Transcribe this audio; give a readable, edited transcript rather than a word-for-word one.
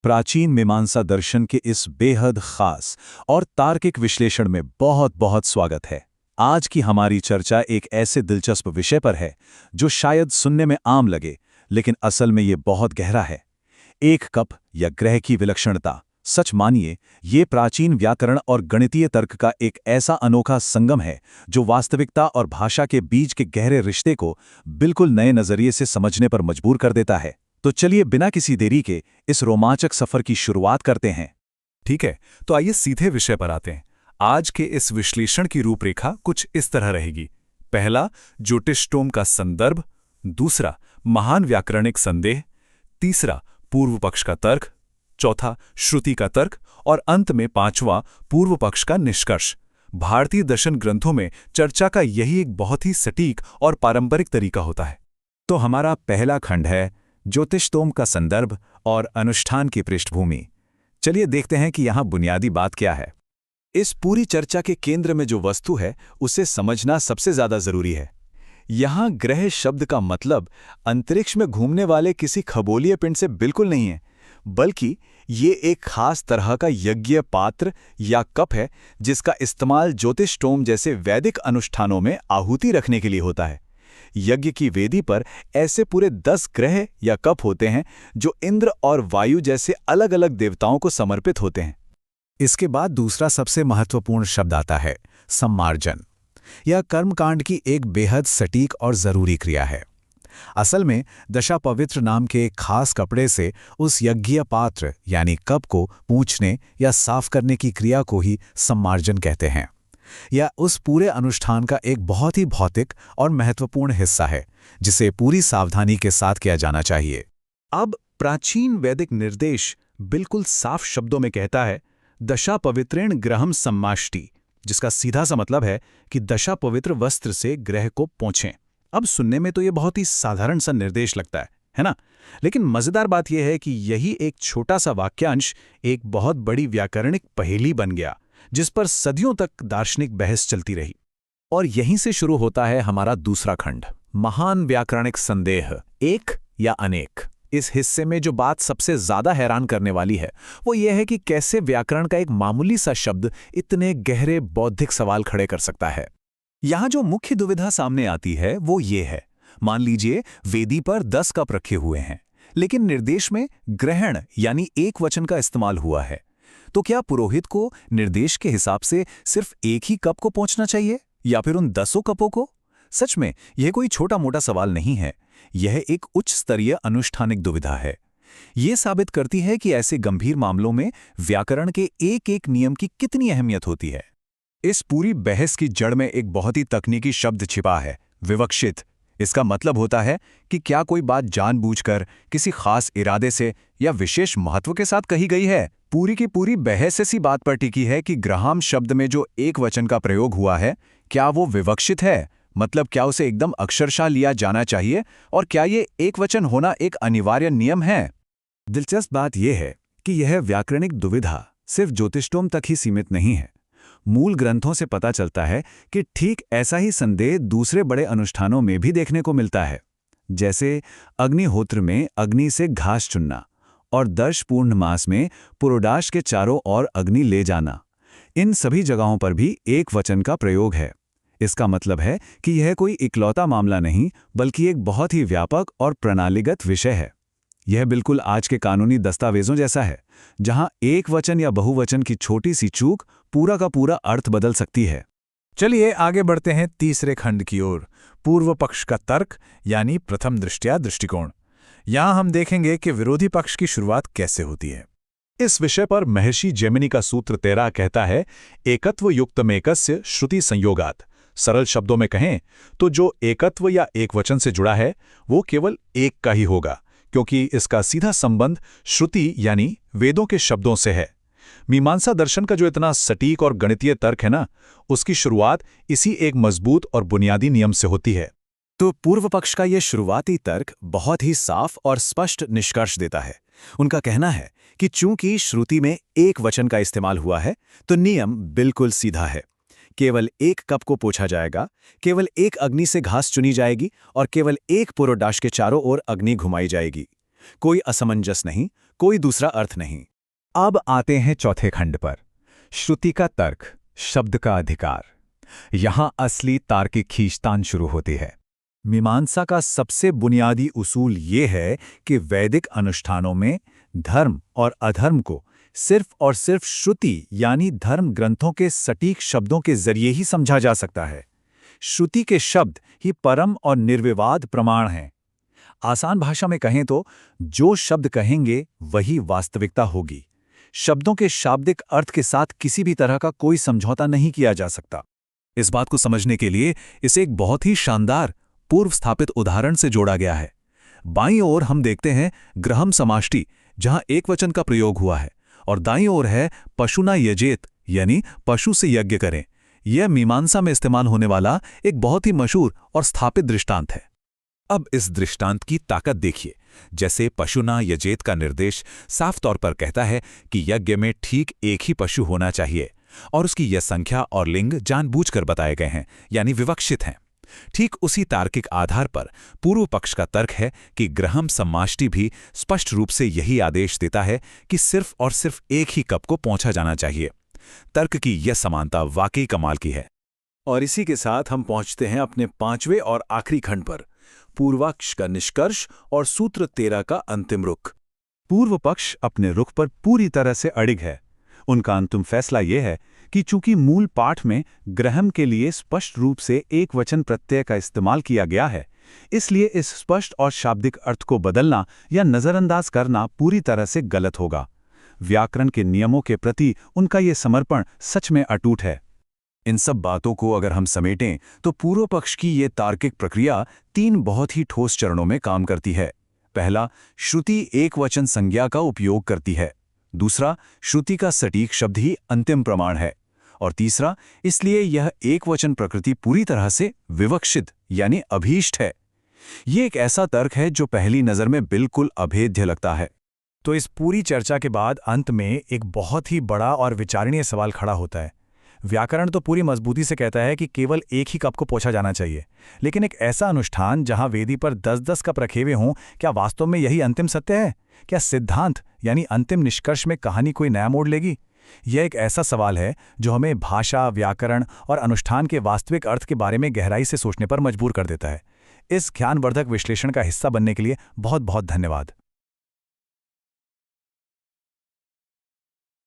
प्राचीन मीमांसा दर्शन के इस बेहद खास और तार्किक विश्लेषण में बहुत बहुत स्वागत है। आज की हमारी चर्चा एक ऐसे दिलचस्प विषय पर है जो शायद सुनने में आम लगे, लेकिन असल में ये बहुत गहरा है। एक कप या ग्रह की विलक्षणता। सच मानिए, ये प्राचीन व्याकरण और गणितीय तर्क का एक ऐसा अनोखा संगम है जो वास्तविकता और भाषा के बीच के गहरे रिश्ते को बिल्कुल नए नजरिए से समझने पर मजबूर कर देता है। तो चलिए बिना किसी देरी के इस रोमांचक सफर की शुरुआत करते हैं। ठीक है, तो आइए सीधे विषय पर आते हैं। आज के इस विश्लेषण की रूपरेखा कुछ इस तरह रहेगी। पहला, ज्योतिष-टोम का संदर्भ। दूसरा, महान व्याकरणिक संदेह। तीसरा, पूर्व पक्ष का तर्क। चौथा, श्रुति का तर्क। और अंत में पांचवां, पूर्व पक्ष का निष्कर्ष। भारतीय दर्शन ग्रंथों में चर्चा का यही एक बहुत ही सटीक और पारंपरिक तरीका होता है। तो हमारा पहला खंड है ज्योतिष-टोम का संदर्भ और अनुष्ठान की पृष्ठभूमि। चलिए देखते हैं कि यहाँ बुनियादी बात क्या है। इस पूरी चर्चा के केंद्र में जो वस्तु है उसे समझना सबसे ज्यादा जरूरी है। यहाँ ग्रह शब्द का मतलब अंतरिक्ष में घूमने वाले किसी खगोलीय पिंड से बिल्कुल नहीं है, बल्कि ये एक खास तरह का यज्ञ पात्र या कप है जिसका इस्तेमाल ज्योतिष-टोम जैसे वैदिक अनुष्ठानों में आहुति रखने के लिए होता है। यज्ञ की वेदी पर ऐसे पूरे 10 ग्रह या कप होते हैं जो इंद्र और वायु जैसे अलग अलग देवताओं को समर्पित होते हैं। इसके बाद दूसरा सबसे महत्वपूर्ण शब्द आता है सम्मार्जन। यह कर्मकांड की एक बेहद सटीक और जरूरी क्रिया है। असल में दशा पवित्र नाम के एक खास कपड़े से उस यज्ञीय पात्र यानी कप को पूंछने या साफ करने की क्रिया को ही सम्मार्जन कहते हैं। यह उस पूरे अनुष्ठान का एक बहुत ही भौतिक और महत्वपूर्ण हिस्सा है जिसे पूरी सावधानी के साथ किया जाना चाहिए। अब प्राचीन वैदिक निर्देश बिल्कुल साफ शब्दों में कहता है दशा पवित्रेण ग्रहम सम्माष्टि, जिसका सीधा सा मतलब है कि दशा पवित्र वस्त्र से ग्रह को पोंछें। अब सुनने में तो ये बहुत ही साधारण सा निर्देश लगता है ना? लेकिन मजेदार बात यह है कि यही एक छोटा सा वाक्यांश एक बहुत बड़ी व्याकरणिक पहेली बन गया जिस पर सदियों तक दार्शनिक बहस चलती रही। और यहीं से शुरू होता है हमारा दूसरा खंड, महान व्याकरणिक संदेह, एक या अनेक। इस हिस्से में जो बात सबसे ज्यादा हैरान करने वाली है वो ये है कि कैसे व्याकरण का एक मामूली सा शब्द इतने गहरे बौद्धिक सवाल खड़े कर सकता है। यहां जो मुख्य दुविधा सामने आती है वो ये है, मान लीजिए वेदी पर 10 कप रखे हुए हैं, लेकिन निर्देश में ग्रहण यानी एक वचन का इस्तेमाल हुआ है। तो क्या पुरोहित को निर्देश के हिसाब से सिर्फ एक ही कप को पहुंचना चाहिए या फिर उन 10 कपों को? सच में यह कोई छोटा मोटा सवाल नहीं है, यह एक उच्च स्तरीय अनुष्ठानिक दुविधा है। यह साबित करती है कि ऐसे गंभीर मामलों में व्याकरण के एक एक नियम की कितनी अहमियत होती है। इस पूरी बहस की जड़ में एक बहुत ही तकनीकी शब्द छिपा है, विवक्षित। इसका मतलब होता है कि क्या कोई बात जानबूझकर किसी खास इरादे से या विशेष महत्व के साथ कही गई है। पूरी की पूरी बहस इसी बात पर टिकी है कि ग्रहाम शब्द में जो एक वचन का प्रयोग हुआ है, क्या वो विवक्षित है? मतलब क्या उसे एकदम अक्षरशः लिया जाना चाहिए और क्या ये एक वचन होना एक अनिवार्य नियम है? दिलचस्प बात यह है कि यह व्याकरणिक दुविधा सिर्फ ज्योतिष-टोम तक ही सीमित नहीं है। मूल ग्रंथों से पता चलता है कि ठीक ऐसा ही संदेह दूसरे बड़े अनुष्ठानों में भी देखने को मिलता है, जैसे अग्निहोत्र में अग्नि से घास चुनना और दर्श पूर्णमास में पुरोडाश के चारों ओर अग्नि ले जाना। इन सभी जगहों पर भी एक वचन का प्रयोग है। इसका मतलब है कि यह कोई इकलौता मामला नहीं, बल्कि एक बहुत ही व्यापक और प्रणालीगत विषय है। यह बिल्कुल आज के कानूनी दस्तावेजों जैसा है, जहां एक वचन या बहुवचन की छोटी सी चूक पूरा का पूरा अर्थ बदल सकती है। चलिए आगे बढ़ते हैं तीसरे खंड की ओर, पूर्व पक्ष का तर्क यानी प्रथम दृष्टया दृष्टिकोण। यहां हम देखेंगे कि विरोधी पक्ष की शुरुआत कैसे होती है। इस विषय पर महर्षि जैमिनी का सूत्र 13 कहता है, एकत्व युक्तमेकस्य श्रुति संयोगात्। सरल शब्दों में कहें तो जो एकत्व या एक वचन से जुड़ा है वो केवल एक का ही होगा, क्योंकि इसका सीधा संबंध श्रुति यानी वेदों के शब्दों से है। मीमांसा दर्शन का जो इतना सटीक और गणितीय तर्क है ना, उसकी शुरुआत इसी एक मजबूत और बुनियादी नियम से होती है। तो पूर्व पक्ष का यह शुरुआती तर्क बहुत ही साफ और स्पष्ट निष्कर्ष देता है। उनका कहना है कि चूंकि श्रुति में एक वचन का इस्तेमाल हुआ है तो नियम बिल्कुल सीधा है। केवल एक कप को पोंछा जाएगा, केवल एक अग्नि से घास चुनी जाएगी और केवल एक पुरोडाश के चारों ओर अग्नि घुमाई जाएगी। कोई असमंजस नहीं, कोई दूसरा अर्थ नहीं। अब आते हैं चौथे खंड पर, श्रुति का तर्क, शब्द का अधिकार। यहां असली तार्किक खींचतान शुरू होती है। मीमांसा का सबसे बुनियादी उसूल ये है कि वैदिक अनुष्ठानों में धर्म और अधर्म को सिर्फ और सिर्फ श्रुति यानी धर्म ग्रंथों के सटीक शब्दों के जरिए ही समझा जा सकता है। श्रुति के शब्द ही परम और निर्विवाद प्रमाण हैं। आसान भाषा में कहें तो जो शब्द कहेंगे वही वास्तविकता होगी। शब्दों के शाब्दिक अर्थ के साथ किसी भी तरह का कोई समझौता नहीं किया जा सकता। इस बात को समझने के लिए इसे एक बहुत ही शानदार पूर्व स्थापित उदाहरण से जोड़ा गया है। बाईं ओर हम देखते हैं ग्रहम समाष्टि, जहां एकवचन का प्रयोग हुआ है, और दाईं ओर है पशुना यजेत, यानी पशु से यज्ञ करें। यह मीमांसा में इस्तेमाल होने वाला एक बहुत ही मशहूर और स्थापित दृष्टांत है। अब इस दृष्टांत की ताकत देखिए। जैसे पशुना यजेत का निर्देश साफ तौर पर कहता है कि यज्ञ में ठीक एक ही पशु होना चाहिए, और उसकी यह संख्या और लिंग जानबूझकर बताए गए हैं, यानी विवक्षित हैं। ठीक उसी तार्किक आधार पर पूर्व पक्ष का तर्क है कि ग्रहम सम्माष्टि भी स्पष्ट रूप से यही आदेश देता है कि सिर्फ और सिर्फ एक ही कप को पहुंचा जाना चाहिए। तर्क की यह समानता वाकई कमाल की है। और इसी के साथ हम पहुंचते हैं अपने पांचवें और आखिरी खंड पर, पूर्वाक्ष का निष्कर्ष और सूत्र 13 का अंतिम रुख। पूर्व पक्ष अपने रुख पर पूरी तरह से अड़िग है। उनका अंतिम फैसला यह है कि चूंकि मूल पाठ में ग्रहम के लिए स्पष्ट रूप से एक वचन प्रत्यय का इस्तेमाल किया गया है, इसलिए इस स्पष्ट और शाब्दिक अर्थ को बदलना या नज़रअंदाज करना पूरी तरह से गलत होगा। व्याकरण के नियमों के प्रति उनका ये समर्पण सच में अटूट है। इन सब बातों को अगर हम समेटें तो पूर्व पक्ष की ये तार्किक प्रक्रिया 3 बहुत ही ठोस चरणों में काम करती है। पहला, श्रुति एक वचन संज्ञा का उपयोग करती है। दूसरा, श्रुति का सटीक शब्द ही अंतिम प्रमाण है। और तीसरा, इसलिए यह एक वचन प्रकृति पूरी तरह से विवक्षित यानी अभीष्ट है। ये एक ऐसा तर्क है जो पहली नज़र में बिल्कुल अभेद्य लगता है। तो इस पूरी चर्चा के बाद अंत में एक बहुत ही बड़ा और विचारणीय सवाल खड़ा होता है। व्याकरण तो पूरी मजबूती से कहता है कि केवल एक ही कप को पोंछा जाना चाहिए, लेकिन एक ऐसा अनुष्ठान जहां वेदी पर 10-10 कप रखे हुए हों, क्या वास्तव में यही अंतिम सत्य है? क्या सिद्धांत यानी अंतिम निष्कर्ष में कहानी कोई नया मोड़ लेगी? यह एक ऐसा सवाल है जो हमें भाषा, व्याकरण और अनुष्ठान के वास्तविक अर्थ के बारे में गहराई से सोचने पर मजबूर कर देता है। इस ज्ञानवर्धक विश्लेषण का हिस्सा बनने के लिए बहुत बहुत धन्यवाद।